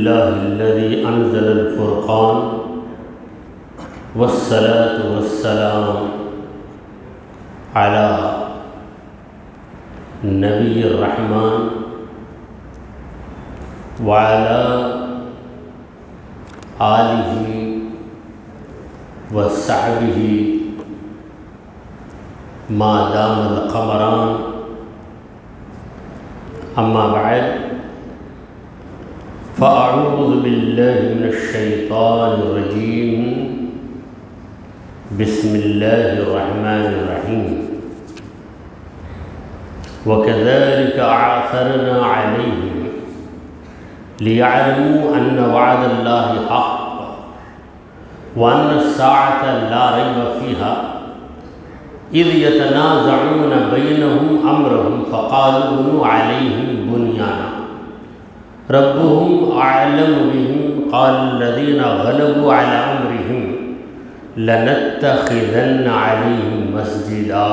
لله الذي أنزل الفرقان والصلاة والسلام على نبي الرحمن وعلى آله وصحبه ما دام القمران أما بعد فأعوذ بالله من الشيطان الرجيم بسم الله الرحمن الرحيم وكذلك أعثرنا عليهم ليعلموا أن وعد الله حق وأن الساعة لا ريب فيها إذ يتنازعون بينهم أمرهم فقالوا بنوا عليهم بنيانا ربهم أعلم بهم قال الذين غلبوا على أمرهم لنتخذن عليهم مسجدا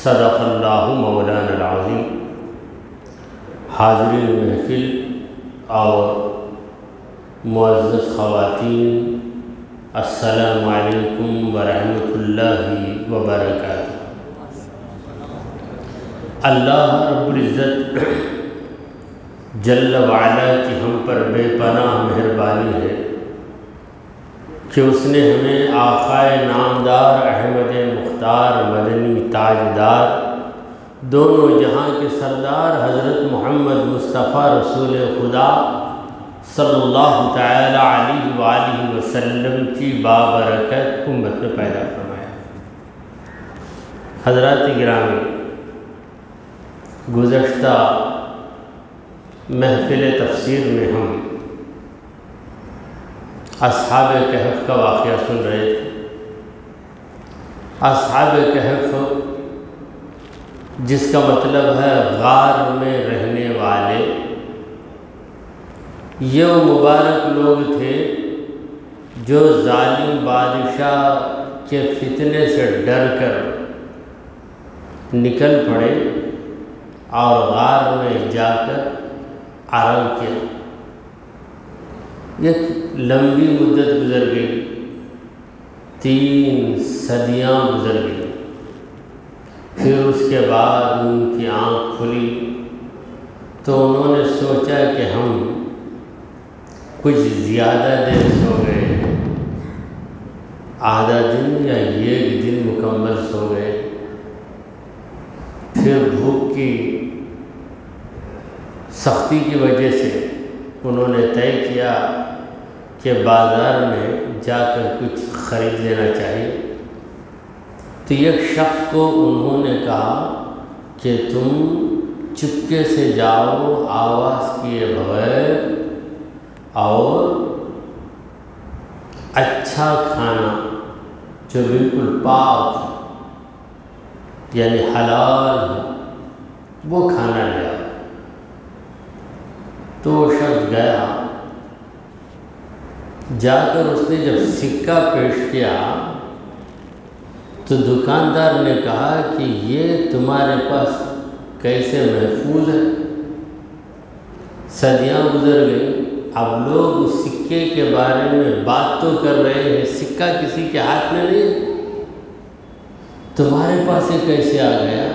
صدق اللہ مولانا العظیم۔ حاضرین محفل اور معزز خواتین، السلام علیکم ورحمۃ اللہ وبرکاتہ۔ اللہ رب العزت جل وعلا کی ہم پر بے پناہ مہربانی ہے کہ اس نے ہمیں آقائے نامدار احمد مختار مدنی تاجدار دونوں جہاں کے سردار حضرت محمد مصطفیٰ رسول خدا صلی اللہ تعالی علیہ وآلہ وسلم کی بابرکت امت میں پیدا فرمایا۔ حضرات گرامی، گزشتہ محفل تفسیر میں ہم اصحاب کہف کا واقعہ سن رہے تھے۔ اصحاب کہف جس کا مطلب ہے غار میں رہنے والے، یہ وہ مبارک لوگ تھے جو ظالم بادشاہ کے فتنے سے ڈر کر نکل پڑے اور غار میں جا کر آرام کیا۔ ایک لمبی مدت گزر گئی، 3 صدیاں گزر گئی۔ پھر اس کے بعد ان کی آنکھ کھلی تو انہوں نے سوچا کہ ہم کچھ زیادہ دیر سو گئے ہیں، آدھا دن یا 1 دن مکمل سو گئے۔ پھر بھوک کی سختی کی وجہ سے انہوں نے طے کیا کہ بازار میں جا کر کچھ خرید لینا چاہیے۔ تو ایک شخص کو انہوں نے کہا کہ تم چپکے سے جاؤ آواز کیے بغیر اور اچھا کھانا جو بالکل پاک یعنی حلال وہ کھانا لے آؤ۔ تو وہ شخص گیا، جا کر اس نے جب سکہ پیش کیا تو دکاندار نے کہا کہ یہ تمہارے پاس کیسے محفوظ ہے؟ صدیاں گزر گئی، اب لوگ اس سکے کے بارے میں بات تو کر رہے ہیں، سکہ کسی کے ہاتھ میں نہیں، تمہارے پاس یہ کیسے آ گیا؟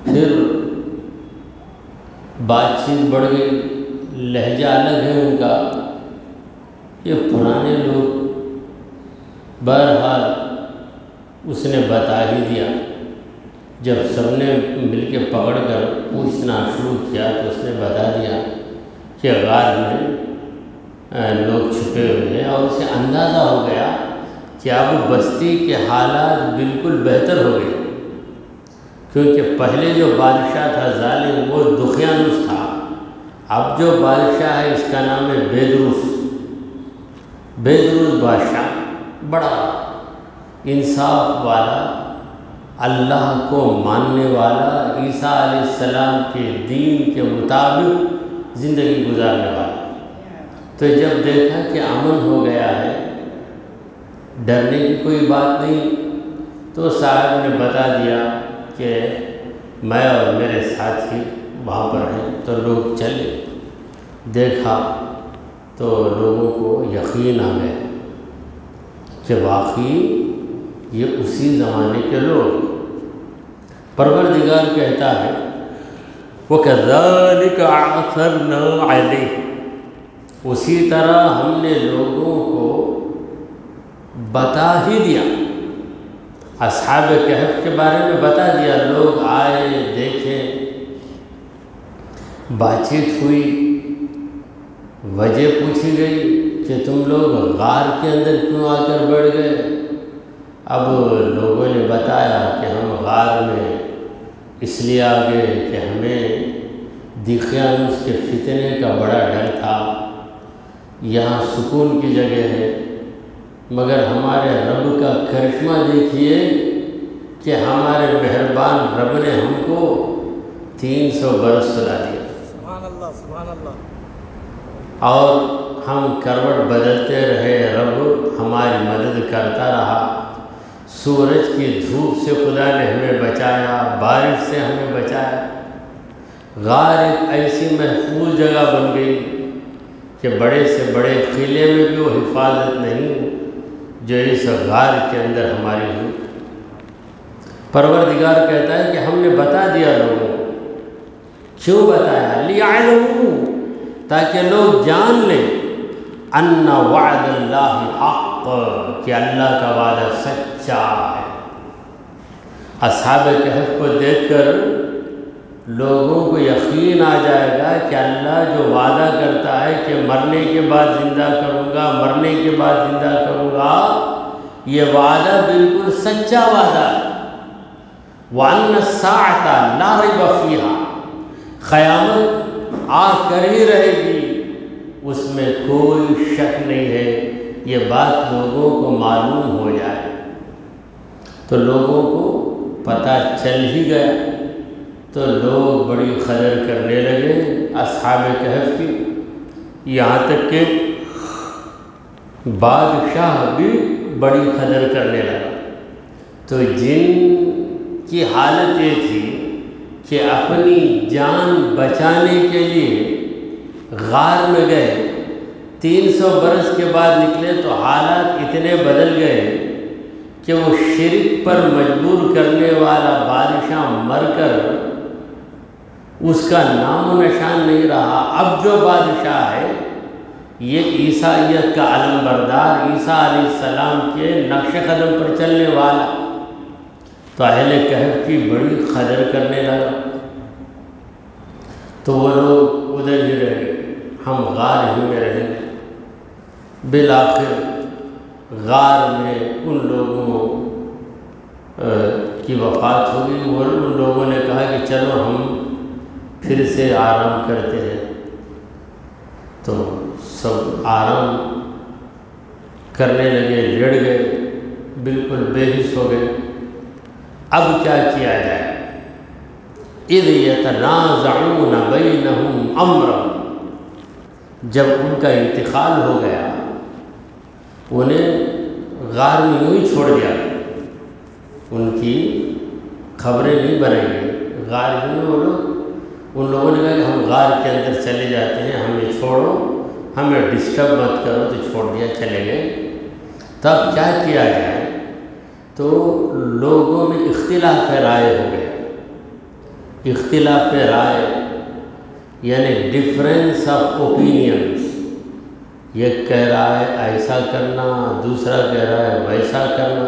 پھر بات چیت بڑھ گئی، لہجہ الگ ہے ان کا، یہ پرانے لوگ۔ بہرحال اس نے بتا ہی دیا۔ جب سب نے مل کے پکڑ کر پوچھنا شروع کیا تو اس نے بتا دیا کہ غار میں لوگ چھپے ہوئے ہیں، اور اسے اندازہ ہو گیا کہ اب بستی کے حالات بالکل بہتر ہو گئے، کیونکہ پہلے جو بادشاہ تھا ظالم وہ دقیانوس تھا، اب جو بادشاہ ہے اس کا نام ہے بیدروس بادشاہ، بڑا انصاف والا، اللہ کو ماننے والا، عیسیٰ علیہ السلام کے دین کے مطابق زندگی گزارنے والا۔ تو جب دیکھا کہ امن ہو گیا ہے، ڈرنے کی کوئی بات نہیں، تو صاحب نے بتا دیا کہ میں اور میرے ساتھی وہاں پر ہیں۔ تو لوگ چلے، دیکھا تو لوگوں کو یقین آ گیا کہ واقعی یہ اسی زمانے کے لوگ۔ پروردگار کہتا ہے وَكَذَلِكَ أَعْثَرْنَا عَلَيْهِ، اسی طرح ہم نے لوگوں کو بتا ہی دیا، اصحاب کہف کے بارے میں بتا دیا۔ لوگ آئے، دیکھے، بات چیت ہوئی، وجہ پوچھی گئی کہ تم لوگ غار کے اندر کیوں آ کر بیٹھ گئے؟ اب لوگوں نے بتایا کہ ہم غار میں اس لیے آ گئے کہ ہمیں دقیانوس کے فتنے کا بڑا ڈر تھا، یہاں سکون کی جگہ ہے، مگر ہمارے رب کا کرشمہ دیکھیے کہ ہمارے مہربان رب نے ہم کو 300 برس سلا دیا، سبحان اللہ سبحان اللہ، اور ہم کروٹ بدلتے رہے، رب ہماری مدد کرتا رہا، سورج کی دھوپ سے خدا نے ہمیں بچایا، بارش سے ہمیں بچایا۔ غار ایک ایسی محفوظ جگہ بن گئی کہ بڑے سے بڑے قلعے میں بھی وہ حفاظت نہیں جو اس غار کے اندر ہماری ہوئی۔ پروردگار کہتا ہے کہ ہم نے بتا دیا لوگوں کو۔ کیوں بتایا؟ لِيَعْلَمُوا، تاکہ لوگ جان لیں ان وعد اللہ حق، کہ اللہ کا وعدہ سچا ہے۔ اصحاب کہف کو دیکھ کر لوگوں کو یقین آ جائے گا کہ اللہ جو وعدہ کرتا ہے کہ مرنے کے بعد زندہ کروں گا، مرنے کے بعد زندہ کروں گا، یہ وعدہ بالکل سچا وعدہ ہے۔ وَأَنَّ السَّاعَةَ لَا رَيْبَ فِيهَا، قیامت آ کر ہی رہے گی، اس میں کوئی شک نہیں ہے۔ یہ بات لوگوں کو معلوم ہو جائے تو لوگوں کو پتہ چل ہی گیا، تو لوگ بڑی قدر کرنے لگے اصحاب کہف کی، یہاں تک کہ بادشاہ بھی بڑی قدر کرنے لگا۔ تو جن کی حالت یہ تھی کہ اپنی جان بچانے کے لیے غار میں گئے، 300 برس کے بعد نکلے تو حالات اتنے بدل گئے کہ وہ شرک پر مجبور کرنے والا بادشاہ مر کر اس کا نام و نشان نہیں رہا۔ اب جو بادشاہ ہے یہ عیسائیت کا علم بردار، عیسیٰ علیہ السلام کے نقش قدم پر چلنے والا، تو اہل کہف کی بڑی قدر کرنے لگا۔ تو وہ لوگ ادھر ہی رہ گئے، ہم غار ہی میں رہیں گے۔ بالآخر غار میں ان لوگوں کی وفات ہو گئی، اور ان لوگوں نے کہا کہ چلو ہم پھر سے آرام کرتے ہیں۔ تو سب آرام کرنے لگے، لیٹ گئے، بالکل بے ہوش ہو گئے۔ اب کیا کیا جائے؟ اِذْ يَتَنَازَعُونَ بَيْنَهُمْ أَمْرًا، جب ان کا انتقال ہو گیا، انہیں غار میں یوں ہی چھوڑ دیا، ان کی خبریں نہیں بنائی گئی، غار ہی میں وہ لوگ، ان لوگوں نے کہا کہ ہم غار کے اندر چلے جاتے ہیں، ہمیں چھوڑو، ہمیں ڈسٹرب مت کرو، تو چھوڑ دیا، چلے گئے۔ تب کیا کیا جائے؟ تو لوگوں میں اختلاف رائے ہو گیا۔ اختلاف رائے یعنی ڈفرینس آف اوپینینس، یہ کہہ رہا ہے ایسا کرنا، دوسرا کہہ رہا ہے ویسا کرنا،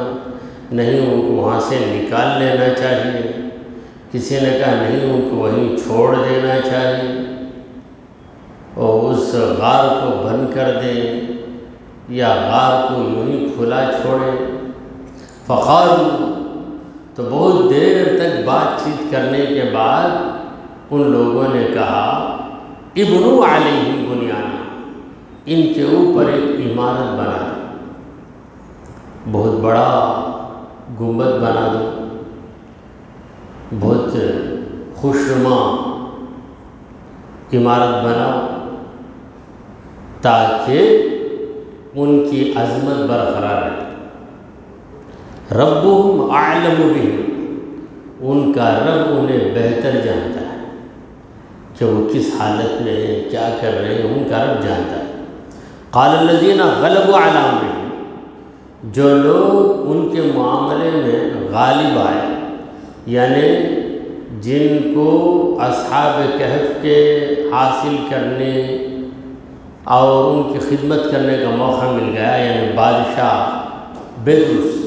نہیں ان کو وہاں سے نکال لینا چاہیے، کسی نے کہا نہیں ان کو وہیں چھوڑ دینا چاہیے اور اس غار کو بند کر دیں یا غار کو یوں ہی کھلا چھوڑیں۔ فقالوا، تو بہت دیر تک بات چیت کرنے کے بعد ان لوگوں نے کہا ابنوا علیہم بنیانا، ان کے اوپر ایک عمارت بنا دو، بہت بڑا گنبد بنا دو، بہت خوشنما عمارت بناؤ تاکہ ان کی عظمت برقرار رہے۔ ربهم اعلم بهم، ان کا رب انہیں بہتر جانتا ہے۔ کہ وہ کس حالت میں ہیں، کیا کر رہے ہیں، ان کا رب جانتا ہے۔ قال الذین غلبوا علی امرہم، جو لوگ ان کے معاملے میں غالب آئے، یعنی جن کو اصحاب کہف کے حاصل کرنے اور ان کی خدمت کرنے کا موقع مل گیا، یعنی بادشاہ بیدروس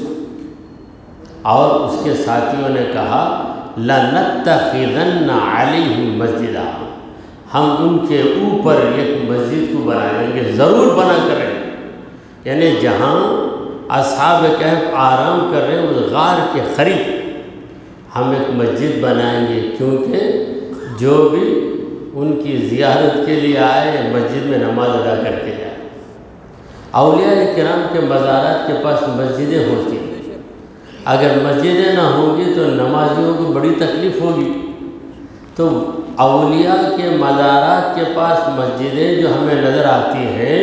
اور اس کے ساتھیوں نے کہا لَنَتَّخِذَنَّ عَلَيْهِمْ مَسْجِدًا، ہم ان کے اوپر ایک مسجد کو بنائیں گے، ضرور بنا کریں، یعنی جہاں اصحاب کہف آرام کر رہے ہیں اس غار کے قریب ہم ایک مسجد بنائیں گے، کیونکہ جو بھی ان کی زیارت کے لیے آئے مسجد میں نماز ادا کر کے جائے۔ اولیاء کرام کے مزارات کے پاس مسجدیں ہوتی ہیں، اگر مسجدیں نہ ہوں گی تو نمازیوں کو بڑی تکلیف ہوگی، تو اولیاء کے مزارات کے پاس مسجدیں جو ہمیں نظر آتی ہیں،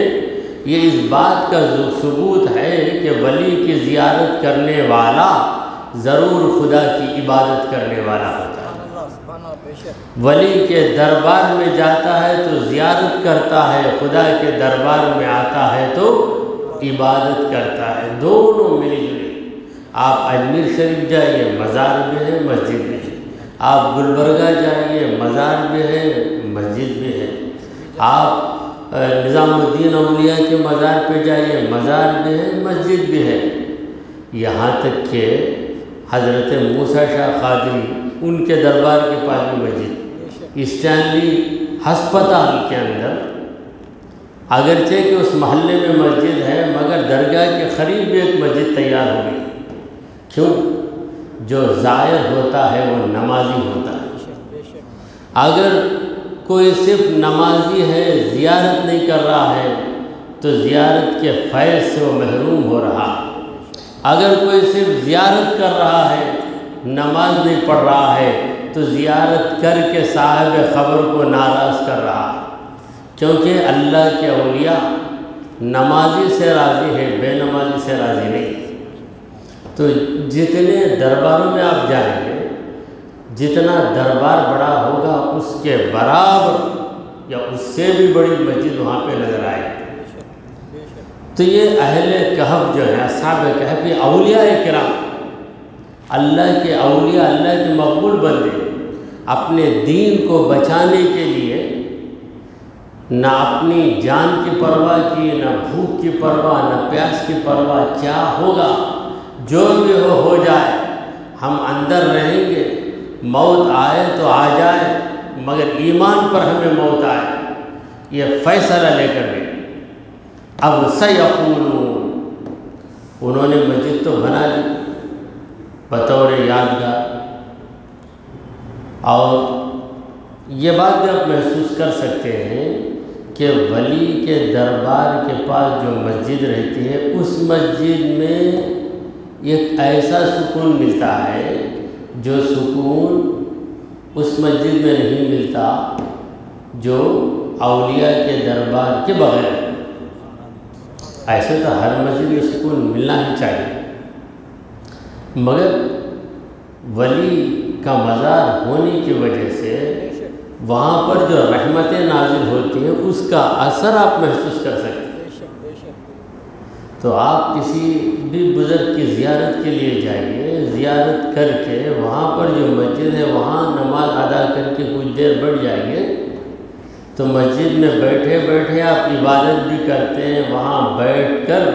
یہ اس بات کا ثبوت ہے کہ ولی کی زیارت کرنے والا ضرور خدا کی عبادت کرنے والا ہوتا ہے۔ ولی کے دربار میں جاتا ہے تو زیارت کرتا ہے، خدا کے دربار میں آتا ہے تو عبادت کرتا ہے، دونوں ملی جلی۔ آپ اجمیر شریف جائیے، مزار بھی ہے، مسجد بھی ہے۔ آپ گلبرگہ جائیے، مزار بھی ہے، مسجد بھی ہے۔ آپ نظام الدین اولیاء کے مزار پہ جائیے، مزار بھی ہے، مسجد بھی ہے۔ یہاں تک کہ حضرت موسیٰ شاہ قادری ان کے دربار کے پاس بھی مسجد، اسٹینلی ہسپتال کے اندر، اگرچہ کہ اس محلے میں مسجد ہے مگر درگاہ کے قریب بھی ایک مسجد تیار ہو گئی۔ کیوں؟ جو زائر ہوتا ہے وہ نمازی ہوتا ہے۔ اگر کوئی صرف نمازی ہے، زیارت نہیں کر رہا ہے تو زیارت کے فیض سے وہ محروم ہو رہا ہے۔ اگر کوئی صرف زیارت کر رہا ہے، نماز نہیں پڑھ رہا ہے تو زیارت کر کے صاحب قبر کو ناراض کر رہا ہے، کیونکہ اللہ کے اولیاء نمازی سے راضی ہے، بے نمازی سے راضی نہیں۔ تو جتنے درباروں میں آپ جائیں گے، جتنا دربار بڑا ہوگا اس کے برابر یا اس سے بھی بڑی مسجد وہاں پہ نظر آئے گی۔ تو یہ اہل کہف جو ہے، اصحاب کہف، یہ اولیاء کرام، اللہ کے اولیاء، اللہ کے مقبول بندے، اپنے دین کو بچانے کے لیے نہ اپنی جان کی پرواہ کی، نہ بھوک کی پرواہ، نہ پیاس کی پرواہ، کیا ہوگا جو بھی ہو جائے، ہم اندر رہیں گے، موت آئے تو آ جائے مگر ایمان پر ہمیں موت آئے، یہ فیصلہ لے کر گئے۔ اب سیقولون، انہوں نے مسجد تو بنا لی بطور یادگار، اور یہ بات بھی آپ محسوس کر سکتے ہیں کہ ولی کے دربار کے پاس جو مسجد رہتی ہے، اس مسجد میں ایک ایسا سکون ملتا ہے جو سکون اس مسجد میں نہیں ملتا جو اولیاء کے دربار کے بغیر ہے۔ ایسے تو ہر مسجد میں سکون ملنا ہی چاہیے، مگر ولی کا مزار ہونے کی وجہ سے وہاں پر جو رحمتیں نازل ہوتی ہیں اس کا اثر آپ محسوس کر سکتے ہیں۔ تو آپ کسی بھی بزرگ کی زیارت کے لیے جائیے، زیارت کر کے وہاں پر جو مسجد ہے وہاں نماز ادا کر کے کچھ دیر بیٹھ جائیے تو مسجد میں بیٹھے بیٹھے آپ عبادت بھی کرتے ہیں، وہاں بیٹھ کر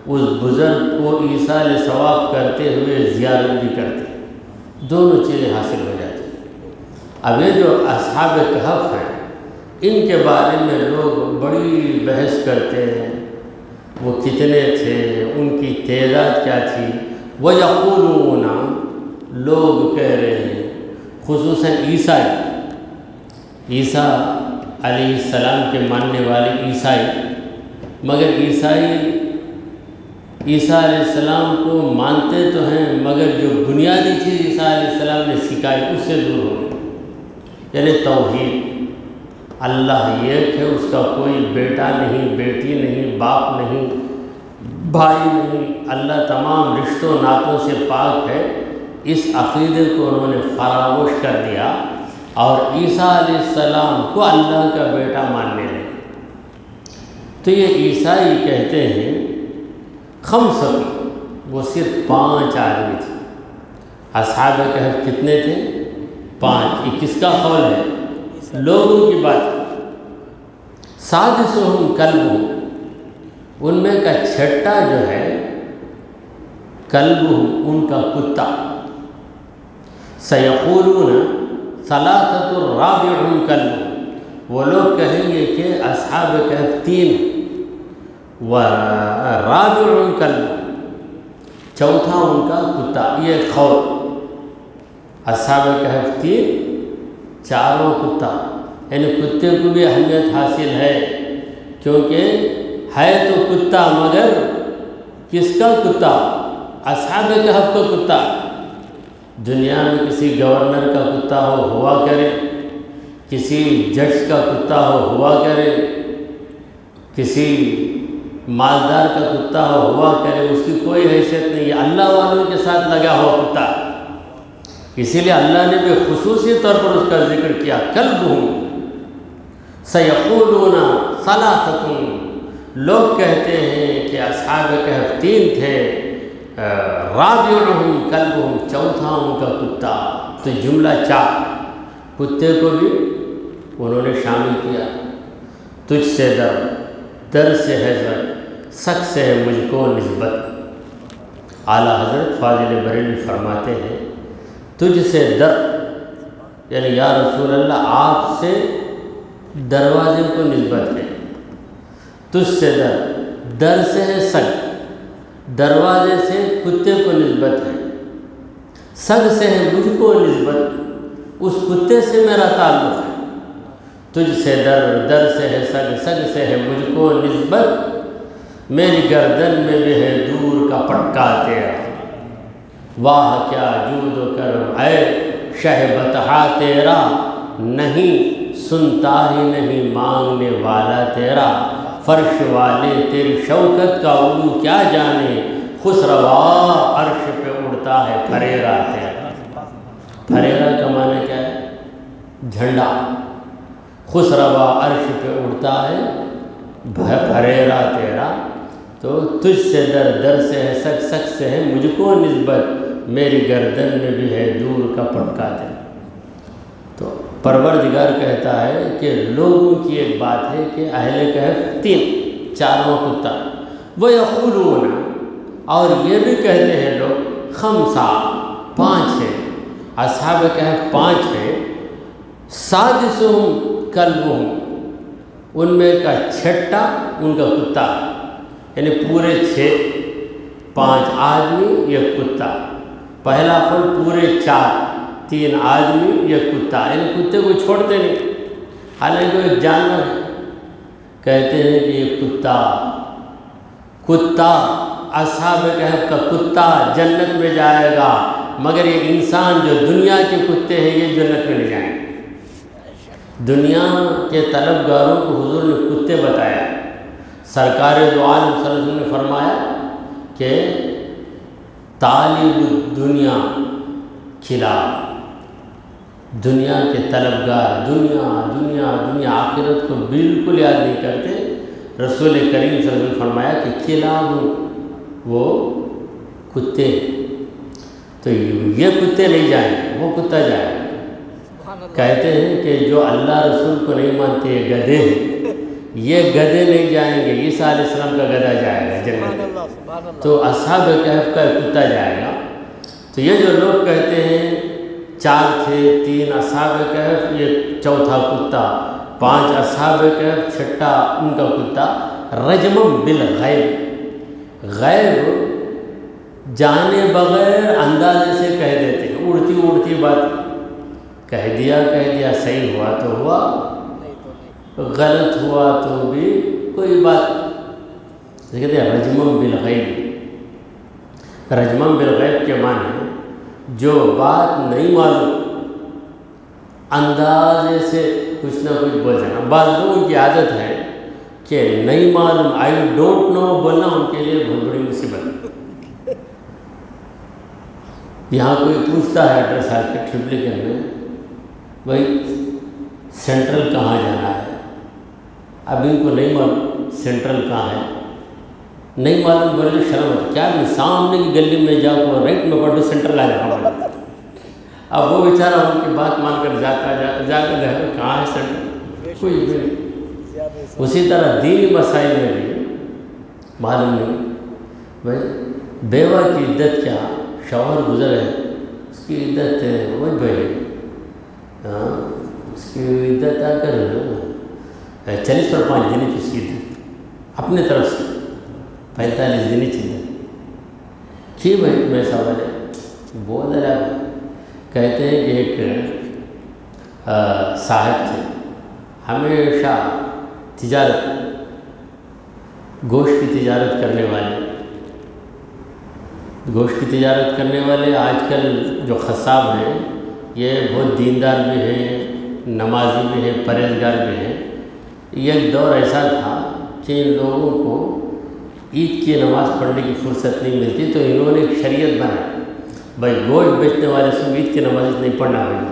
اس بزرگ کو ایصال ثواب کرتے ہوئے زیارت بھی کرتے ہیں، دونوں چیزیں حاصل ہو جاتی ہیں۔ اب یہ جو اصحاب کہف ہیں، ان کے بارے میں لوگ بڑی بحث کرتے ہیں، وہ کتنے تھے، ان کی تعداد کیا تھی۔ وَيَقُولُونَ، لوگ کہہ رہے ہیں، خصوصاً عیسیٰ علیہ السلام کے ماننے والے عیسائی، مگر عیسیٰ علیہ السلام کو مانتے تو ہیں مگر جو بنیادی چیز عیسیٰ علیہ السلام نے سکھائی اس سے دور ہو گئے، یعنی توحید، اللہ ایک ہے، اس کا کوئی بیٹا نہیں، بیٹی نہیں، باپ نہیں، بھائی نہیں، اللہ تمام رشتوں ناتوں سے پاک ہے۔ اس عقیدے کو انہوں نے فراموش کر دیا، اور عیسیٰ علیہ السلام کو اللہ کا بیٹا ماننے لگے۔ تو یہ عیسائی کہتے ہیں خمسۃ، وہ صرف 5 آدمی تھے۔ اصحاب کہف کتنے تھے؟ 5۔ یہ کس کا قول ہے؟ لوگوں کی بات ہے۔ سادسہم کلبہم، ان میں کا چھٹا جو ہے کلبہم، ان کا کتا۔ سیقولون ثلاثۃ رابعہم کلبہم، وہ لوگ کہیں گے کہ اصحاب کہف 3 ورابعہم کلبہم، چوتھا ان کا کتا۔ یہ قول، اصحاب کہف 3، چاروں کتا، یعنی کتے کو بھی اہمیت حاصل ہے، کیونکہ ہے تو کتا مگر کس کا کتا؟ اصحاب کہف کا کتا۔ دنیا میں کسی گورنر کا کتا ہوا کرے، کسی جج کا کتا ہوا کرے، کسی مالدار کا کتا ہوا کرے، اس کی کوئی حیثیت نہیں ہے، اللہ والوں کے ساتھ لگا ہوا کتا۔ اسی لیے اللہ نے بھی خصوصی طور پر اس کا ذکر کیا، کلبہم سیقولون ثلاثۃ، لوگ کہتے ہیں کہ اصحاب کہف 3 تھے، رابعہم کلبہم، چوتھا ان کا کتا۔ تو جملہ 4، کتے کو بھی انہوں نے شامل کیا۔ تجھ سے در، در سے ہے زر، سک سے ہے مجھ کو نسبت۔ اعلیٰ حضرت فاضل بریلوی فرماتے ہیں تجھ سے در، یعنی یا رسول اللہ آپ سے دروازے کو نسبت ہے۔ تجھ سے در، در سے ہے سگ، دروازے سے کتے کو نسبت ہے۔ سگ سے ہے مجھ کو نسبت، اس کتے سے میرا تعلق ہے۔ تجھ سے در، در سے ہے سگ، سگ سے ہے مجھ کو نسبت، میری گردن میں بھی ہے دور کا پٹکا تیرا۔ واہ کیا جود و کرم اے شہ بطحا تیرا، نہیں سنتا ہی نہیں مانگنے والا تیرا۔ فرش والے تیری شوکت کا علو کیا جانے، خسروا عرش پہ اڑتا ہے پھریرا تیرا۔ پھریرا کا معنی کیا ہے؟ جھنڈا۔ خسروا عرش پہ اڑتا ہے پھریرا تیرا۔ تو تجھ سے در، در سے ہے سک، سک سے ہے مجھ کو نسبت، میری گردن میں بھی ہے دور کا پٹکا تیرا۔ تو پروردگار کہتا ہے کہ لوگوں کی ایک بات ہے کہ اہل کہف 3، چاروں کتا۔ وَيَقُولُونَ، اور یہ بھی کہتے ہیں لوگ، خمسہ، 5 ہے، اصحاب کہف 5 ہے، سادسہم کلبہم، ان میں کا چھٹا ان کا کتا، یعنی پورے 6، 5 آدمی یہ کتا۔ پہلا قول پورے 4، 3 آدمی یہ کتا، یعنی کتے کو چھوڑتے نہیں، حالانکہ وہ ایک جانور ہے۔ کہتے ہیں کہ یہ کتا اصحاب کہف کا کتا جنت میں جائے گا، مگر یہ انسان جو دنیا کے کتے ہیں یہ جنت میں نہیں جائیں گے۔ دنیا کے طلبگاروں کو حضور نے کتے بتایا۔ سرکار دو عالم صلی اللہ علیہ وسلم نے فرمایا کہ طالب الدنیا کھلاب، دنیا کے طلبگار دنیا دنیا دنیا، آخرت کو بالکل یاد نہیں کرتے۔ رسول کریم صلی اللہ علیہ وسلم نے فرمایا کہ کھلاب وہ کتے، تو یہ کتے نہیں جائیں گے، وہ کتا جائے گا۔ کہتے ہیں کہ جو اللہ رسول کو نہیں مانتے یہ گدھے ہیں، یہ گدھے نہیں جائیں گے، عیسیٰ علیہ السلام کا گدھا جائے گا جنت، تو اصحاب کہف کا کتا جائے گا۔ تو یہ جو لوگ کہتے ہیں 4 تھے، 3 اصحاب کہف، یہ چوتھا کتا، 5 اصحاب کہف، چھٹا ان کا کتا۔ رجمم بالغیب، غیب جانے بغیر اندازے سے کہہ دیتے ہیں، اڑتی اڑتی بات کہہ دیا، صحیح ہوا تو ہوا، غلط ہوا تو بھی کوئی بات۔ کہتے ہیں رجمم بالغیب، رجمم بالغیب کے معنی جو بات نہیں معلوم اندازے سے کچھ نہ کچھ بول جانا۔ بعض لوگوں کی عادت ہے کہ نہیں معلوم، آئی ڈونٹ نو بولنا ان کے لیے بہت بڑی مصیبت۔ یہاں کوئی پوچھتا ہے ایڈریس آ کے ٹرپلیکن میں بھائی سینٹرل کہاں جانا ہے؟ اب ان کو نہیں معلوم سینٹرل کہاں ہے، نہیں معلوم، بولے شرم ہوتا کیا بھی سامنے کی گلی میں جاؤ رائٹ میں پڑھو سینٹرل آ جاؤ۔ اب وہ بیچارہ ان کی بات مان کر جا کر دیکھا کہاں ہے سینٹرل، کوئی بھی نہیں۔ اسی طرح دینی مسائل میں بھی معلوم نہیں۔ بھائی بیوہ کی عدت کیا، شوہر گزر ہے اس کی عدت وہی بھائی اس کی عدت آ کر 40 پر 5 دن کی اس کی عدت اپنے طرف سے 45 دن چلے کی بھائی میں سوال ہے بول رہا کہتے ہیں کہ ایک صاحب تھے ہمیشہ تجارت گوشت کی تجارت کرنے والے آج کل جو خصاب ہیں یہ بہت دیندار بھی ہیں، نمازی بھی ہیں، پرہیزگار بھی ہیں۔ ایک دور ایسا تھا کہ ان لوگوں کو عید کی نماز پڑھنے کی فرصت نہیں ملتی تو انہوں نے ایک شریعت بنائی، بھائی گوشت بیچنے والے سے عید کی نماز نہیں پڑھنا ہوگی،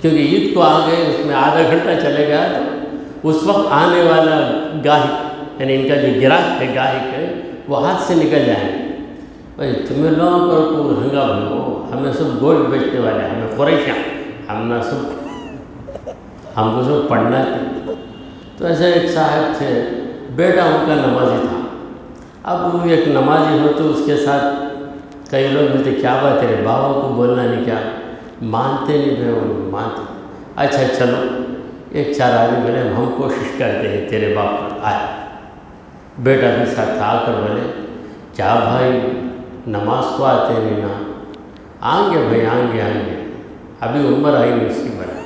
کیونکہ عید کو آ گئے اس میں آدھا گھنٹہ چلے گا تو اس وقت آنے والا گاہک یعنی ان کا جو گراہک ہے گاہک ہے وہ ہاتھ سے نکل جائیں۔ بھائی تمہیں لوگوں پر کو رنگا بھنگو، ہمیں سب گوشت بیچنے والے، ہمیں قریش ہیں، ہم کو سب پڑھنا ہے۔ تو ایسے ایک صاحب تھے، بیٹا ان کا نمازی تھا۔ اب وہ ایک نمازی ہو تو اس کے ساتھ کئی لوگ ملتے کیا بات تیرے بابا کو بولنا نہیں، کیا مانتے نہیں بھائی وہ مانتے، اچھا چلو ایک 4 آدمی بولے ہم کوشش کرتے ہیں تیرے باپ پر آئے۔ بیٹا بھی ساتھ آ کر بولے کیا بھائی نماز کو آتے نہیں نا؟ آئیں گے بھائی آئیں گے، ابھی عمر آئی نہیں اس کی بڑا۔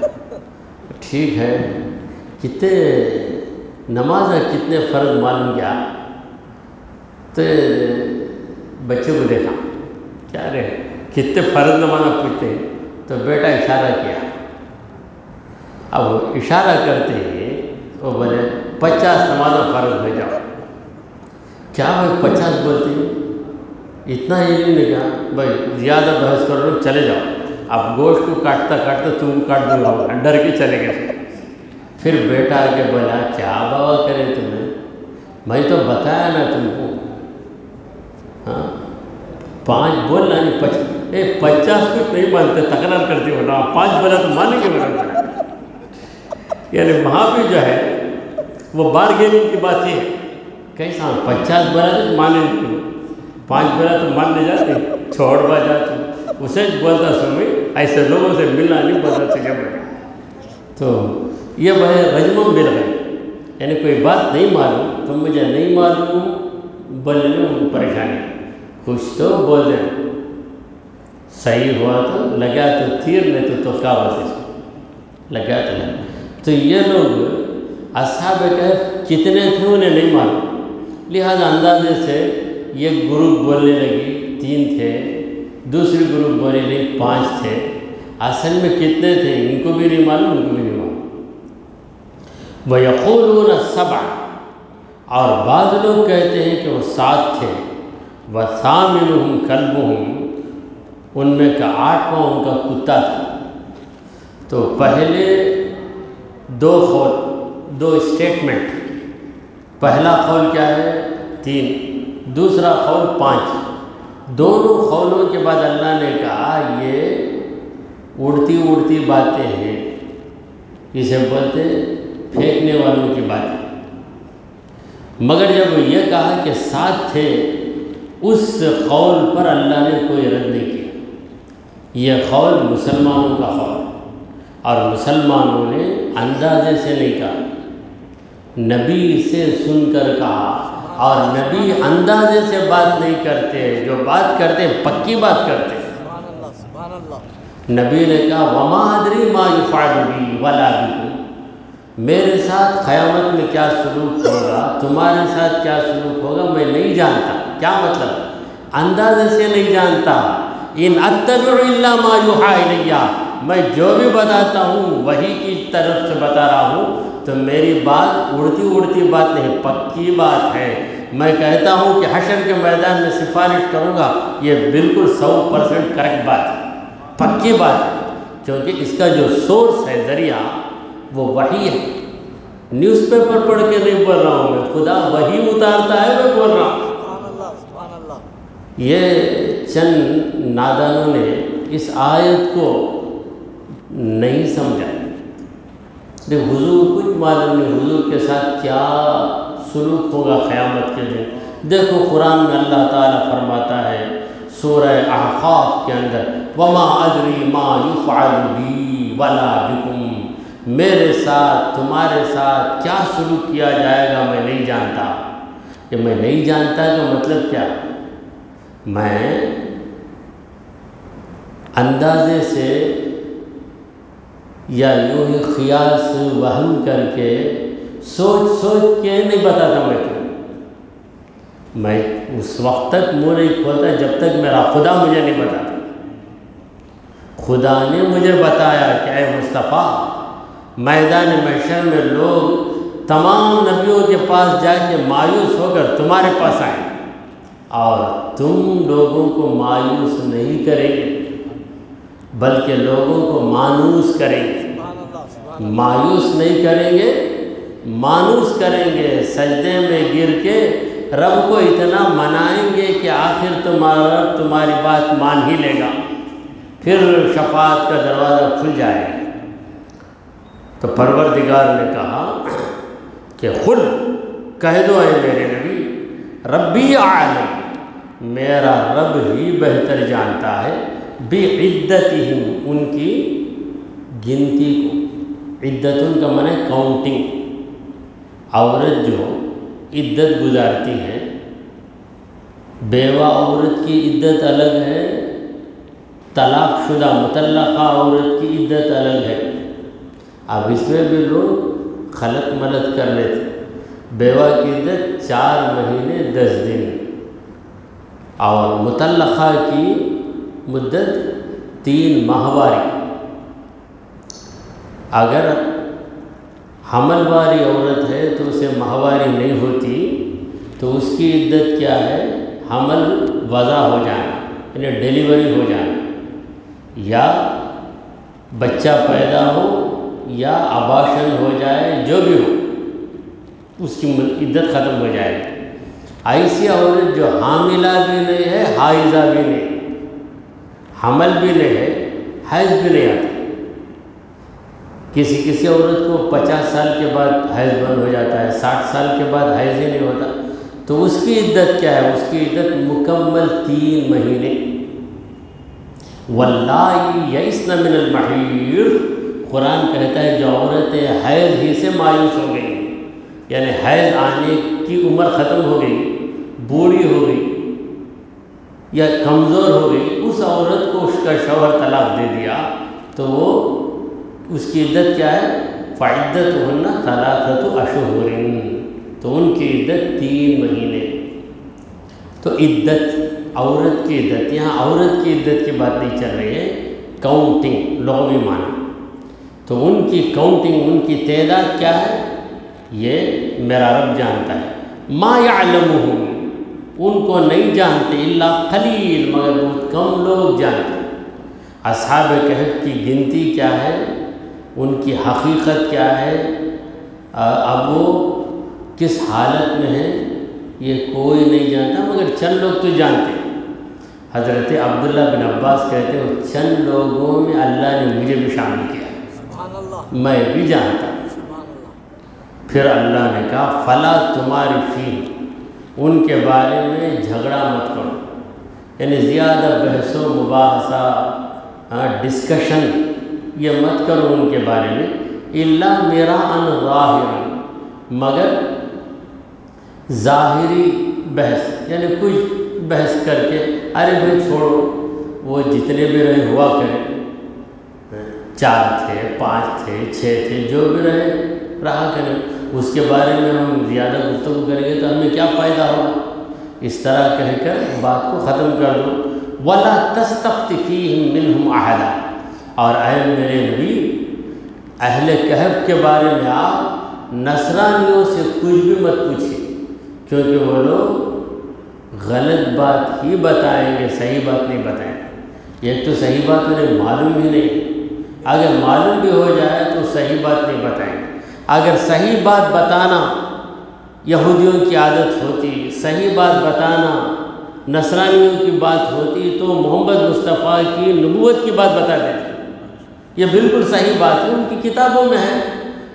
ٹھیک ہے کتنے نماز ہے کتنے فرض معلوم کیا؟ تو بچے کو دیکھا کیا رہے کتنے فرض نماز پوچھتے ہیں، تو بیٹا اشارہ کیا۔ اب وہ اشارہ کرتے ہیں وہ بولے 50 نماز فرض ہو جاؤ۔ کیا بھائی 50 بولتے ہیں؟ اتنا علم نہیں کہا بھائی زیادہ بحث کر لو چلے جاؤ، اب گوشت کو کاٹتا تم کاٹ دوں گا، ڈر کے چلے گئے۔ پھر بیٹا آ کے بولا کیا بابا کرے تمہیں، میں تو بتایا نا تم کو، ہاں 5 بولنا نہیں 50 کچھ نہیں مانتے، تکرار کرتے ہو نا، 5 بولا تو مانیں گے بولا۔ یعنی وہاں پہ جو ہے وہ بارگیننگ کی بات یہ ہے، کیسا 50 بولا تو مانے نہیں، 5 بولا تو مان لے جاتے، چھوڑ با جاتے، اسے بولتا سمجھ ایسے لوگوں سے ملنا نہیں بولتا تجھے بڑھے۔ تو یہ بھائی رجمم مل گئے، یعنی کوئی بات نہیں معلوم تم مجھے نہیں معلوم بولنے میں پریشانی، کچھ تو بول دیں، صحیح ہوا تو لگا تو تیر نہیں تو کیا بات ہے لگا تو لگا۔ تو یہ لوگ اصحاب کہف کتنے تھے انہیں نہیں معلوم، لہذا اندازے سے یہ گروپ بولنے لگی 3 تھے، دوسری گروپ بولنے لگی 5 تھے، اصل میں کتنے تھے ان کو بھی نہیں معلوم ان کو بھی نہیں معلوم۔ وَيَقُولُونَ 7، اور بعض لوگ کہتے ہیں کہ وہ 7 تھے، وَثَامِنُهُمْ كَلْبُهُمْ، ان میں کا 8واں ان کا کتا تھا۔ تو پہلے 2 قول 2 اسٹیٹمنٹ، پہلا قول کیا ہے 3، دوسرا قول 5، دونوں قولوں کے بعد اللہ نے کہا یہ اڑتی باتیں ہیں، اسے بولتے پھینکنے والوں کی باتیں۔ مگر جب یہ کہا کہ 7 تھے اس قول پر اللہ نے کوئی رد نہیں کیا، یہ قول مسلمانوں کا قول، اور مسلمانوں نے اندازے سے نہیں کہا، نبی سے سن کر کہا، اور نبی اندازے سے بات نہیں کرتے، جو بات کرتے پکی بات کرتے۔ سبحان اللہ۔ نبی نے کہا وَمَا أَدْرِي مَا يُفْعَلُ بِي وَلَا بِكُمْ، میرے ساتھ قیامت میں کیا سلوک ہوگا، تمہارے ساتھ کیا سلوک ہوگا میں نہیں جانتا۔ کیا مطلب؟ اندازے سے نہیں جانتا۔ ان اتبع الا ما یوحی الی، میں جو بھی بتاتا ہوں وہی کی طرف سے بتا رہا ہوں، تو میری بات اڑتی بات نہیں، پکی بات ہے۔ میں کہتا ہوں کہ حشر کے میدان میں سفارش کروں گا، یہ بالکل 100% کریکٹ بات ہے، پکی بات ہے، کیونکہ اس کا جو سورس ہے، ذریعہ، وہ وحی ہے۔ نیوز پیپر پڑھ کے نہیں بول رہا ہوں میں، خدا وحی اتارتا ہے میں بول رہا ہوں۔ سبحان اللہ، سبحان اللہ۔ یہ چند نادانوں نے اس آیت کو نہیں سمجھا۔ دیکھ حضور کچھ معلوم نہیں حضور کے ساتھ کیا سلوک ہوگا قیامت کے دن۔ دیکھو قرآن میں اللہ تعالیٰ فرماتا ہے سورہ احقاف کے اندر، وَمَا أَدْرِي مَا يُفْعَلُ بِي وَلَا بِكُمْ، میرے ساتھ تمہارے ساتھ کیا سلوک کیا جائے گا میں نہیں جانتا۔ کہ میں نہیں جانتا کا مطلب کیا؟ میں اندازے سے یا یوں ہی خیال سے وہم کر کے سوچ کے نہیں بتاتا میں اس وقت تک منہ نہیں کھولتا جب تک میرا خدا مجھے نہیں بتاتا۔ خدا نے مجھے بتایا کہ اے مصطفیٰ، میدان محشر میں لوگ تمام نبیوں کے پاس جا کے مایوس ہو کر تمہارے پاس آئیں اور تم لوگوں کو مایوس نہیں کریں گے بلکہ لوگوں کو مانوس کریں گے۔ مایوس نہیں کریں گے، مانوس کریں گے، سجدے میں گر کے رب کو اتنا منائیں گے کہ آخر تمہارا رب تمہاری بات مان ہی لے گا، پھر شفاعت کا دروازہ کھل جائے گا۔ تو پروردگار نے کہا کہ خود کہہ دو اے میرے نبی، ربی اعلم، میرا رب ہی بہتر جانتا ہے، بعدتہم، ان کی گنتی کو۔ عدت ان کا معنی کاؤنٹنگ۔ عورت جو عدت گزارتی ہے، بیوہ عورت کی عدت الگ ہے، طلاق شدہ مطلقہ عورت کی عدت الگ ہے۔ اب اس میں بھی لوگ خلط ملط کر لیتے۔ بیوہ کی عدت 4 مہینے 10 دن اور مطلقہ کی مدت 3 ماہواری۔ اگر حمل والی عورت ہے تو اسے ماہواری نہیں ہوتی تو اس کی عدت کیا ہے؟ حمل وضع ہو جانا، یعنی ڈیلیوری ہو جانا، یا بچہ پیدا ہو یا اباشن ہو جائے، جو بھی ہو اس کی عدت ختم ہو جائے گی۔ ایسی عورت جو حاملہ بھی نہیں ہے، حائضہ بھی نہیں، حمل بھی نہیں ہے، حیض بھی نہیں آتا۔ کسی عورت کو 50 سال کے بعد حیض بند ہو جاتا ہے، 60 سال کے بعد حیض ہی نہیں ہوتا، تو اس کی عدت کیا ہے؟ اس کی عدت مکمل 3 مہینے۔ واللائی یئسن من المحیض، قرآن کہتا ہے جو عورتیں حیض ہی سے مایوس ہو گئی، یعنی حیض آنے کی عمر ختم ہو گئی، بوڑھی ہو گئی یا کمزور ہو گئی، اس عورت کو اس کا شوہر طلاق دے دیا تو وہ اس کی عدت کیا ہے؟ فعدتہن 3 اشہر، تو ان کی عدت 3 مہینے۔ تو عدت، عورت کی عدت، یہاں عورت کی عدت کی بات نہیں چل رہی ہے، کاؤنٹنگ لغوی معنی۔ تو ان کی کاؤنٹنگ، ان کی تعداد کیا ہے؟ یہ میرا رب جانتا ہے۔ ما یعلمہم، ان کو نہیں جانتے، الا قلیل، مگر بہت کم لوگ جانتے۔ اصحاب کہف کی گنتی کیا ہے، ان کی حقیقت کیا ہے، اب وہ کس حالت میں ہے، یہ کوئی نہیں جانتا، مگر چند لوگ تو جانتے ہیں۔ حضرت عبداللہ بن عباس کہتے ہیں چند لوگوں میں اللہ نے مجھے بھی شامل کیا، سبحان اللہ، میں بھی جانتا ہوں۔ سبحان اللہ۔ پھر اللہ نے کہا فلا تمہاری فی، ان کے بارے میں جھگڑا مت کرو، یعنی زیادہ بحث و مباحثہ، ڈسکشن یہ مت کرو ان کے بارے میں، الا میراء ظاہر، مگر ظاہری بحث، یعنی کچھ بحث کر کے ارے بھائی چھوڑو، وہ جتنے بھی رہے ہوا کریں، 4 تھے 5 تھے 6 تھے، جو بھی رہے رہا کریں، اس کے بارے میں ہم زیادہ گفتگو کریں گے تو ہمیں کیا فائدہ ہوگا؟ اس طرح کہہ کر بات کو ختم کر دو۔ وَلَا تَسْتَفْتِ فِيهِمْ مِنْهُمْ أَحَدًا، اور اے میرے نبی اہل کہف کے بارے میں آپ نصرانیوں سے کچھ بھی مت پوچھیں، کیونکہ وہ لوگ غلط بات ہی بتائیں گے، صحیح بات نہیں بتائیں گے۔ ایک تو صحیح بات انہیں معلوم ہی نہیں، اگر معلوم بھی ہو جائے تو صحیح بات نہیں بتائیں گے۔ اگر صحیح بات بتانا یہودیوں کی عادت ہوتی، صحیح بات بتانا نصرانیوں کی بات ہوتی تو محمد مصطفیٰ کی نبوت کی بات بتا دیتے۔ یہ بالکل صحیح بات ہے، ان کی کتابوں میں ہے،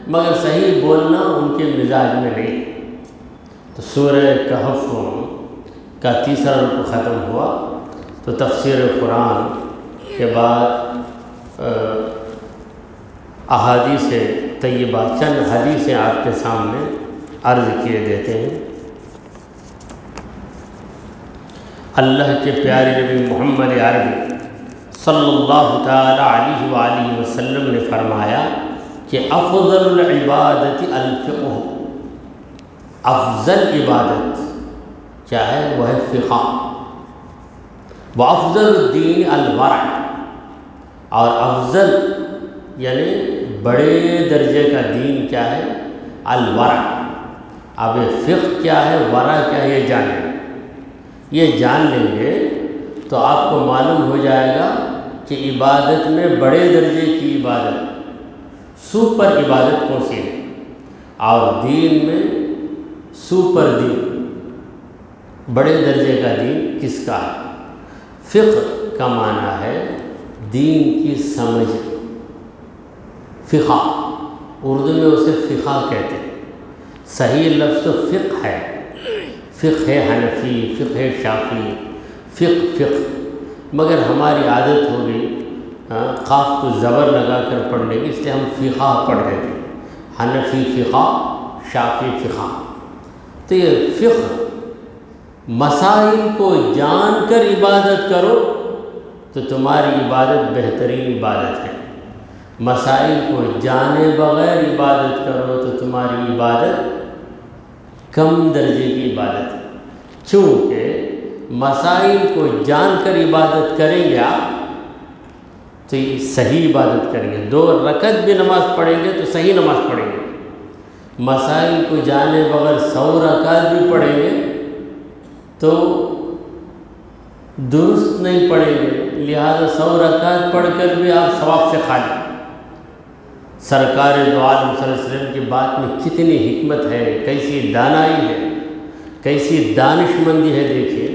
مگر صحیح بولنا ان کے مزاج میں نہیں۔ تو سورہ کہف کا تیسرا رکوع ختم ہوا تو تفسیر قرآن کے بعد احادیث طیبات، چند حدیثیں آپ کے سامنے عرض کیے دیتے ہیں۔ اللہ کے پیارے نبی محمد عربی صلی اللہ تعالی علیہ وآلہ وسلم نے فرمایا کہ افضل العبادت الفقہ، افضل عبادت کیا ہے؟ وہ ہے فقہ۔ وافضل الدین الورع، اور افضل یعنی بڑے درجے کا دین کیا ہے؟ الورع۔ اب فقہ کیا ہے، ورع کیا ہے، یہ جان لیں، یہ جان لیں گے تو آپ کو معلوم ہو جائے گا کہ عبادت میں بڑے درجے کی عبادت، سپر عبادت کون سی ہے، اور دین میں سپر دین، بڑے درجے کا دین کس کا ہے۔ فقہ کا معنی ہے دین کی سمجھ، فقہ اردو میں اسے فقہ کہتے ہیں، صحیح لفظ تو فقہ ہے، فقہ حنفی، فقہ شافعی، فقہ، مگر ہماری عادت ہو گئی قاف کو زبر لگا کر پڑھنے کی، اس لیے ہم فقہ پڑھ دیتے ہیں، حنفی فقہ، شافعی فقہ۔ تو یہ فقہ، مسائل کو جان کر عبادت کرو تو تمہاری عبادت بہترین عبادت ہے، مسائل کو جانے بغیر عبادت کرو تو تمہاری عبادت کم درجے کی عبادت ہے، کیونکہ مسائل کو جان کر عبادت کریں گے آپ تو یہ صحیح عبادت کریں گے، 2 رکعت بھی نماز پڑھیں گے تو صحیح نماز پڑھیں گے، مسائل کو جانے بغیر 100 رکعت بھی پڑھیں گے تو درست نہیں پڑھیں گے، لہذا 100 رکعت پڑھ کر بھی آپ ثواب سے خالی۔ سرکار دو عالم صلی اللہ علیہ وسلم کی بات میں کتنی حکمت ہے، کیسی دانائی ہے، کیسی دانش مندی ہے، دیکھیے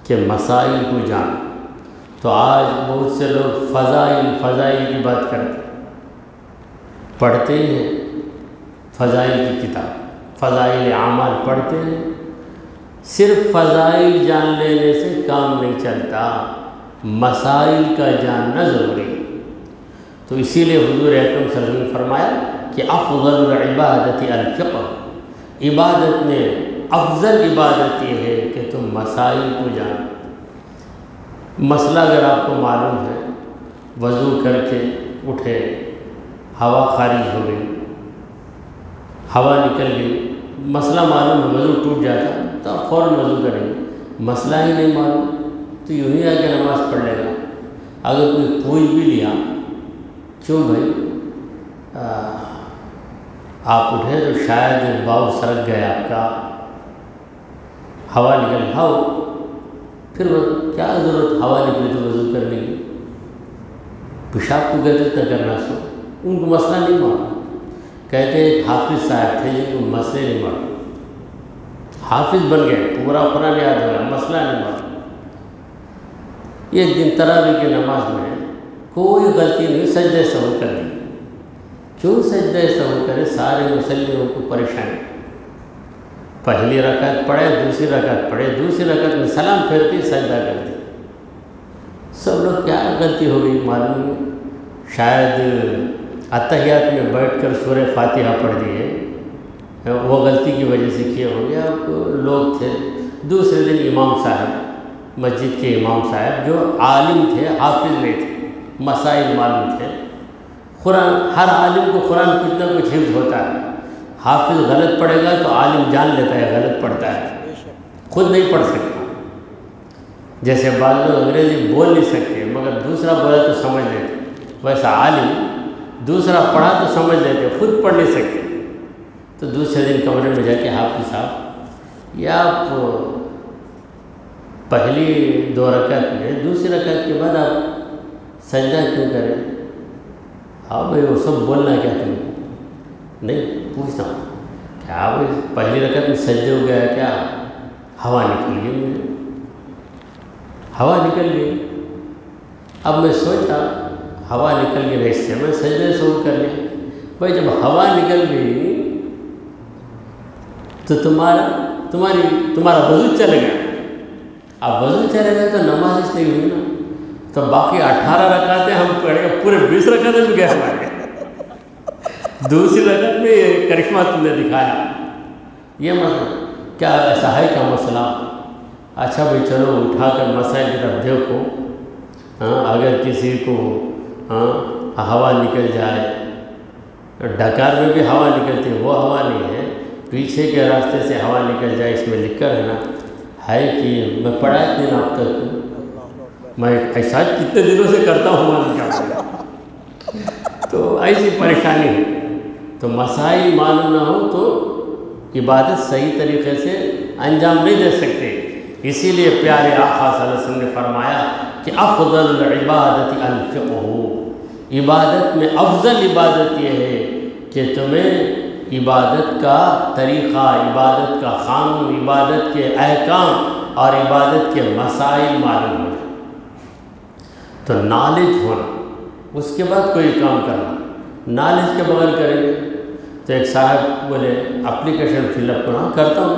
کہ مسائل کو جان۔ تو آج بہت سے لوگ فضائل کی بات کرتے ہیں، پڑھتے ہیں فضائل کی کتاب، فضائل اعمال پڑھتے ہیں، صرف فضائل جان لینے سے کام نہیں چلتا، مسائل کا جاننا ضروری ہے۔ تو اسی لیے حضور اکرم صلی اللہ علیہ وسلم نے فرمایا کہ افضل العبادت الفقہ، عبادت میں افضل عبادت یہ ہے کہ تم مسائل کو جانو۔ مسئلہ اگر آپ کو معلوم ہے، وضو کر کے اٹھے، ہوا خارج ہو گئی، ہوا نکل گئی، مسئلہ معلوم ہے، وضو ٹوٹ جاتا تو آپ فوراً وضو کریں گے، مسئلہ ہی نہیں معلوم تو یوں ہی آ کے نماز پڑھ لے گا۔ اگر کوئی پوچھ بھی لیا، کیوں بھائی آپ اٹھے تو شاید باؤ سرک گیا آپ کا، ہوا نکل، پھر کیا ضرورت ہوا نکلی تو وضو کرنے کی، پیشاب کو کہتے تھا کرنا سو، ان کو مسئلہ نہیں معلوم۔ کہتے ہیں ایک حافظ صاحب تھے جن کو مسئلے نہیں معلوم، حافظ بن گئے، پورا قرآن یاد ہو گیا، مسئلہ نہیں معلوم۔ یہ ایک دن تراویح کی نماز میں کوئی غلطی نہیں، سجدہ سہو کر دی۔ کیوں سجدہ سہو کرے؟ سارے مصلیوں کو پریشانی، پہلی رکعت پڑھے، دوسری رکعت پڑھے، دوسری رکعت میں سلام پھیرتی سجدہ کرتی، سب لوگ کیا غلطی ہو گئی معلوم نہیں، شاید اتحیات میں بیٹھ کر سورہ فاتحہ پڑھ دی ہے، وہ غلطی کی وجہ سے کیا ہو گیا۔ لوگ تھے، دوسرے دن امام صاحب، مسجد کے امام صاحب جو عالم تھے، حافظ نہیں تھے، مسائل معلوم تھے، قرآن، ہر عالم کو قرآن کچھ نہ کچھ حفظ ہوتا ہے، حافظ غلط پڑھے گا تو عالم جان لیتا ہے غلط پڑھتا ہے، خود نہیں پڑھ سکتا، جیسے بعض لوگ انگریزی بول نہیں سکتے مگر دوسرا بولا تو سمجھ لیتے، ویسا عالم دوسرا پڑھا تو سمجھ لیتے، خود پڑھ نہیں سکتے۔ تو دوسرے دن کمرے میں جا کے حافظ صاحب، یا آپ پہلی 2 رکعت میں، دوسری رکعت کے بعد آپ سجدہ کیوں کریں؟ ہاں بھائی وہ سب بولنا کیا تم؟ نہیں پوچھتا ہوں کیا بھائی پہلی رکعت میں سجدے ہو گیا کیا؟ ہوا نکل گئی مجھے، ہوا نکل گئی۔ اب میں سوچا ہوا نکل گئی نہیں، اس سے میں سجدے شروع کر لیا۔ بھائی جب ہوا نکل گئی تو تمہارا وضو چلے گیا۔ اب وضو چلے گیا تو نماز اس نہیں ہوئی نا، تو باقی 18 رکعتیں ہم پڑھے گا، پورے 20 رکعتیں بھی گئے ہمارے۔ دوسری رکعت میں یہ کرشمہ تم نے دکھایا، یہ مطلب کیا ایسا ہے کیا مسئلہ؟ اچھا بھائی چلو اٹھا کر مسائل کی طرف دیکھو۔ اگر کسی کو ہوا نکل جائے، ڈکار میں بھی ہوا نکلتی ہے، وہ ہوا نہیں ہے، پیچھے کے راستے سے ہوا نکل جائے، اس میں لکھ کر ہے نا، ہے کہ میں پڑھا اتنے دن اب تک، میں ایسا کتنے دنوں سے کرتا ہوں معلوم کیا، تو ایسی پریشانی ہے۔ تو مسائل معلوم نہ ہو تو عبادت صحیح طریقے سے انجام نہیں دے سکتے۔ اسی لیے پیارے آقا صلی اللہ علیہ وسلم نے فرمایا کہ افضل العبادت الفقہ، عبادت میں افضل عبادت یہ ہے کہ تمہیں عبادت کا طریقہ، عبادت کا قانون، عبادت کے احکام اور عبادت کے مسائل معلوم ہو جائے۔ تو نالج ہونا، اس کے بعد کوئی کام کرنا، نالج کے بغیر کریں گے تو ایک صاحب بولے اپلیکیشن فل اپ کرتا ہوں،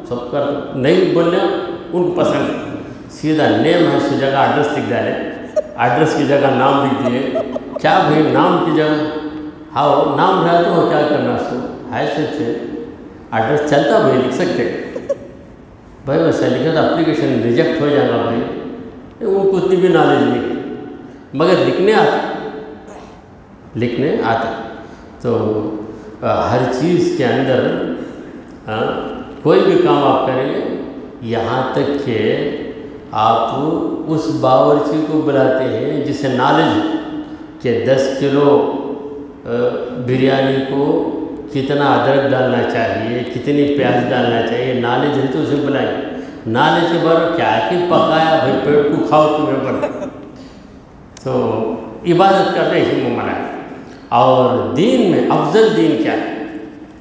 سب کرتا ہوں، نہیں بولنے ان کو پسند، سیدھا نیم ہے اس کی جگہ ایڈریس لکھ ڈالے، ایڈریس کی جگہ نام لکھ دیے۔ کیا بھائی نام کی جگہ ہاں نام رہا تو کیا کرنا اس کو ہے سچ ہے، ایڈریس چلتا بھائی لکھ سکتے بھائی، ویسا لکھا تو اپلیکیشن ریجیکٹ ہو جائے گا بھائی، ان کو اتنی بھی نالج نہیں، مگر لکھنے آتا۔ تو ہر چیز کے اندر کوئی بھی کام آپ کریں گے، یہاں تک کہ آپ اس باورچی کو بلاتے ہیں جسے نالج کہ 10 کلو بریانی کو کتنا ادرک ڈالنا چاہیے، کتنی پیاز ڈالنا چاہیے، نالج ہے تو اسے بلائیں۔ نالج کے بارے کیا کہ پکایا بھائی پیٹ کو کھاؤ تمہیں بنا، تو عبادت کرنا اسی میں منع ہے۔ اور دین میں افضل دین کیا ہے؟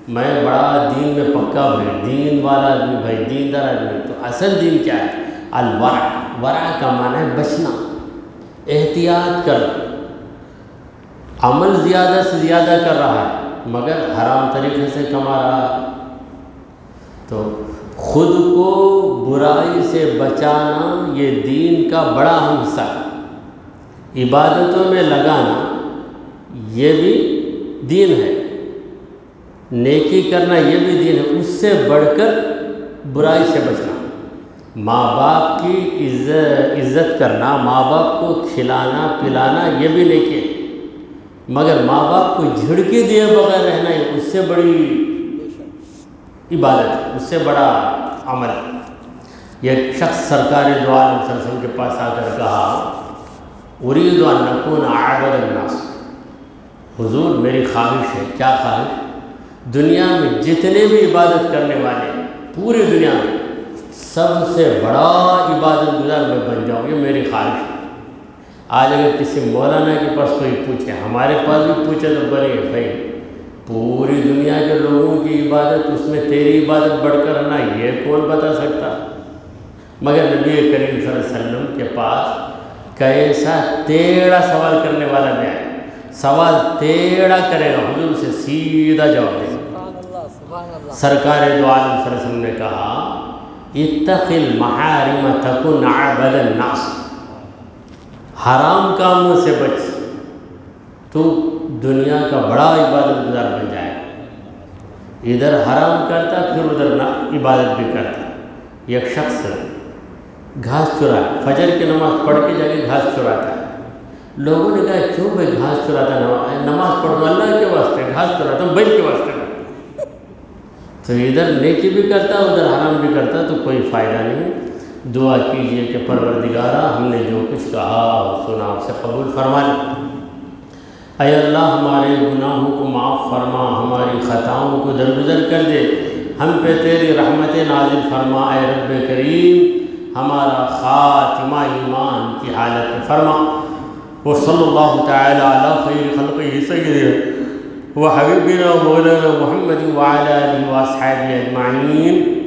میں بڑا دین میں پکا بھائی، دین والا آدمی بھائی، دیندار آدمی، تو اصل دین کیا ہے؟ الورع، ورع کا معنی ہے بچنا، احتیاط کرنا۔ عمل زیادہ سے زیادہ کر رہا ہے مگر حرام طریقے سے کما رہا ہے، تو خود کو برائی سے بچانا یہ دین کا بڑا اہم حصہ ہے۔ عبادتوں میں لگانا یہ بھی دین ہے، نیکی کرنا یہ بھی دین ہے، اس سے بڑھ کر برائی سے بچنا، ماں باپ کی عزت کرنا، ماں باپ کو کھلانا پلانا یہ بھی نیکی ہے، مگر ماں باپ کو جھڑکی دیے بغیر رہنا اس سے بڑی عبادت ہے، اس سے بڑا عمل ہے۔ ایک شخص سرکار دو عالم صلی اللہ علیہ وسلم کے پاس آ کر کہا ارید ان نکون اعبد الناس، حضور میری خواہش ہے، کیا خواہش؟ دنیا میں جتنے بھی عبادت کرنے والے ہیں پوری دنیا میں سب سے بڑا عبادت گزار میں بن جاؤں، یہ میری خواہش ہے۔ آج اگر کسی مولانا کے پاس کوئی پوچھے، ہمارے پاس بھی پوچھے تو بڑے بھائی پوری دنیا کے لوگوں کی عبادت، اس میں تیری عبادت بڑھ کر رہنا، یہ کون بتا سکتا؟ مگر نبی کریم صلی اللہ علیہ وسلم کے پاس کیسا ٹیڑھا سوال کرنے والا میں ہے، سوال ٹیڑھا کرے گا، حضور سے سیدھا جواب دے گا۔ سرکار دو عالم صلی اللہ علیہ وسلم نے کہا اتق المحارم تکن اعبد الناس، حرام کاموں سے بچ تو دنیا کا بڑا عبادت گزار بن جائے گا۔ ادھر حرام کرتا پھر ادھر نہ عبادت بھی کرتا۔ ایک شخص گھاس چرا، فجر کی نماز پڑھ کے جا کے گھاس چراتا ہے، لوگوں نے کہا کیوں بھائی گھاس چراتا ہے؟ نماز پڑھو اللہ کے واسطے، گھاس چراتا ہوں بیل کے واسطے کرتا۔ تو ادھر نیکی بھی کرتا ادھر حرام بھی کرتا، تو کوئی فائدہ نہیں۔ دعا کیجئے کہ پروردگارہ ہم نے جو کچھ کہا اور سنا اسے قبول فرما لے۔ اے اللہ ہمارے گناہوں کو معاف فرما، ہماری خطاؤں کو درگزر کر دے، ہم پہ تیری رحمت نازل فرما۔ اے رب کریم ہمارا خاتمہ ایمان کی حالت میں فرما۔ وصلی اللہ تعالی علی خیر خلقہ سیدنا وحبیبنا مولانا محمد وعلی آلہ واصحابہ اجمعین